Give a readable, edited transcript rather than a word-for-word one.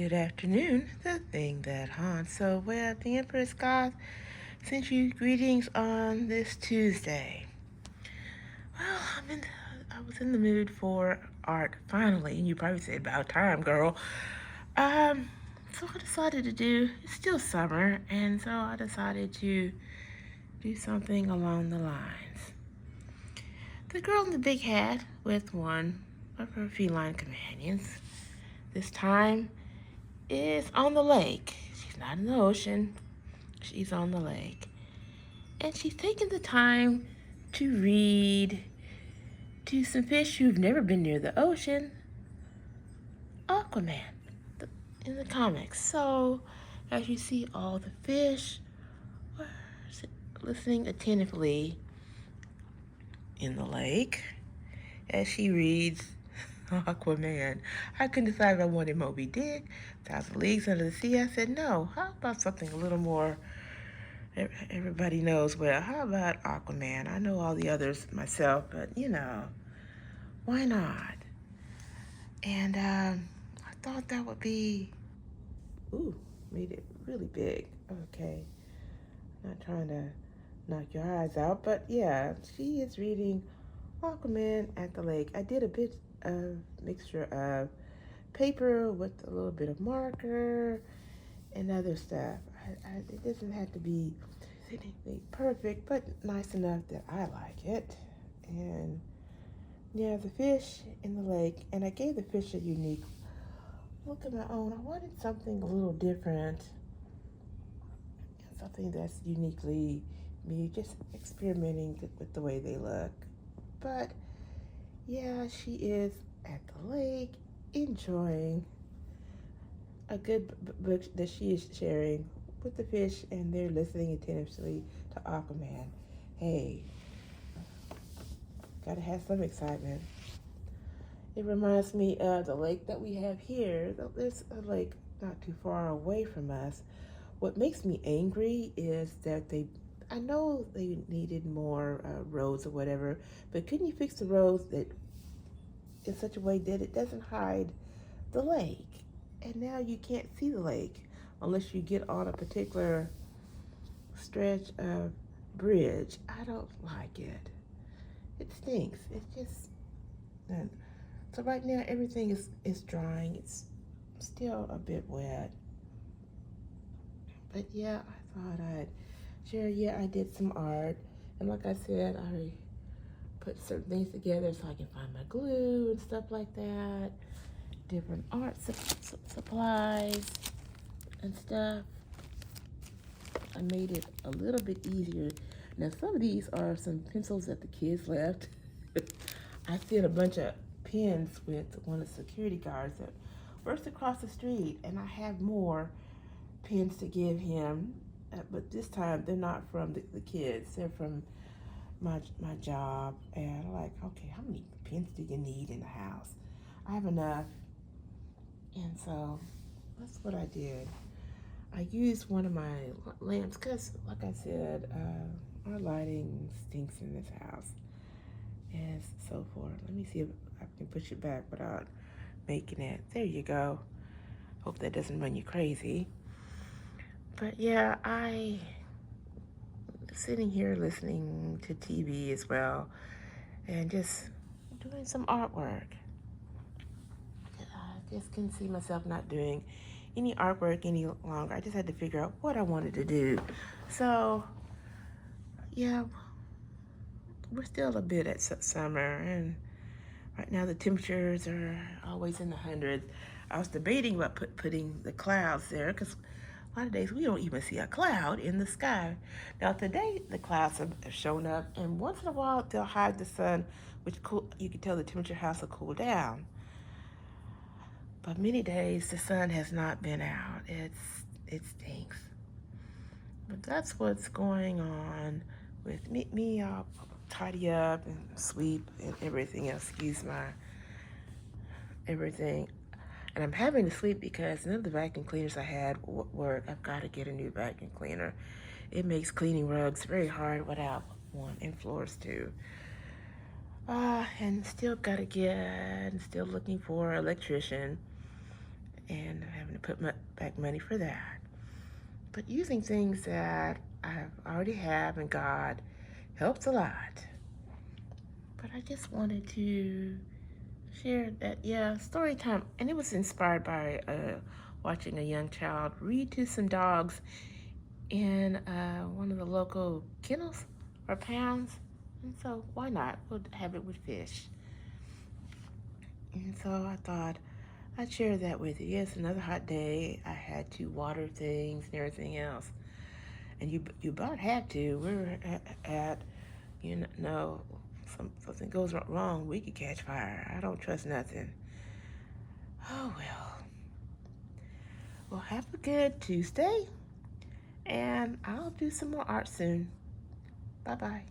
Good afternoon, the thing that haunts. So, well, the Empress Goth sent you greetings on this Tuesday. Well, I was in the mood for art finally, and you probably said about time, girl. So I decided to do. It's still summer, and so I decided to do something along the lines. The girl in the big hat with one of her feline companions. This time is on the lake. She's not in the ocean. She's on the lake. And she's taking the time to read to some fish who've never been near the ocean, Aquaman, in the comics. So, as you see all the fish are listening attentively in the lake as she reads Aquaman. I couldn't decide if I wanted Moby Dick, Thousand Leagues Under the Sea. I said, no, how about something a little more everybody knows well? How about Aquaman? I know all the others myself, but why not? And I thought that would be, ooh, made it really big. Okay, not trying to knock your eyes out, but yeah, she is reading Aquaman at the lake. I did a bit of mixture of paper with a little bit of marker and other stuff. It doesn't have to be anything perfect, but nice enough that I like it. And yeah, the fish in the lake, and I gave the fish a unique look of my own. I wanted something a little different, something that's uniquely me, just experimenting with the way they look. But yeah, she is at the lake enjoying a good book that she is sharing with the fish, and they're listening attentively to Aquaman. Hey, gotta have some excitement. It reminds me of the lake that we have here. There's a lake not too far away from us. What makes me angry is that I know they needed more roads or whatever, but couldn't you fix the roads that in such a way that it doesn't hide the lake? And now you can't see the lake unless you get on a particular stretch of bridge. I don't like it. It stinks. It's just. So right now everything is drying. It's still a bit wet. But yeah, I thought I'd share. Yeah, I did some art. And like I said, I put certain things together so I can find my glue and stuff like that. Different art supplies and stuff. I made it a little bit easier. Now some of these are some pencils that the kids left. I sent a bunch of pens with one of the security guards that works across the street, and I have more pens to give him, but this time they're not from the kids. They're from my job, and I'm like, okay, how many pens do you need in the house? I have enough, and so that's what I did. I used one of my lamps because, like I said, our lighting stinks in this house and so forth. Let me see if I can push it back without making it. There you go. Hope that doesn't run you crazy. But yeah, I sitting here listening to TV as well and just doing some artwork. I just couldn't see myself not doing any artwork any longer. I just had to figure out what I wanted to do. So yeah, we're still a bit at summer, and right now the temperatures are always in the hundreds. I was debating about putting the clouds there because a lot of days we don't even see a cloud in the sky. Now today the clouds have shown up, and once in a while they'll hide the sun, which you can tell the temperature has to cool down. But many days the sun has not been out. It stinks. But that's what's going on with me. I'll tidy up and sweep and everything else. Excuse my everything. And I'm having to sweep because none of the vacuum cleaners I had work. I've got to get a new vacuum cleaner. It makes cleaning rugs very hard without one, and floors too. And still still looking for an electrician, and having to put back money for that. But using things that I already have in God helps a lot. But I just wanted to share that, yeah, story time. And it was inspired by watching a young child read to some dogs in one of the local kennels or pounds. And so why not? We'll have it with fish. And so I thought I'd share that with you. Yes, another hot day. I had to water things and everything else. And you about have to. We're at you know, something goes wrong, we could catch fire. I don't trust nothing. Oh, well. Well, have a good Tuesday. And I'll do some more art soon. Bye-bye.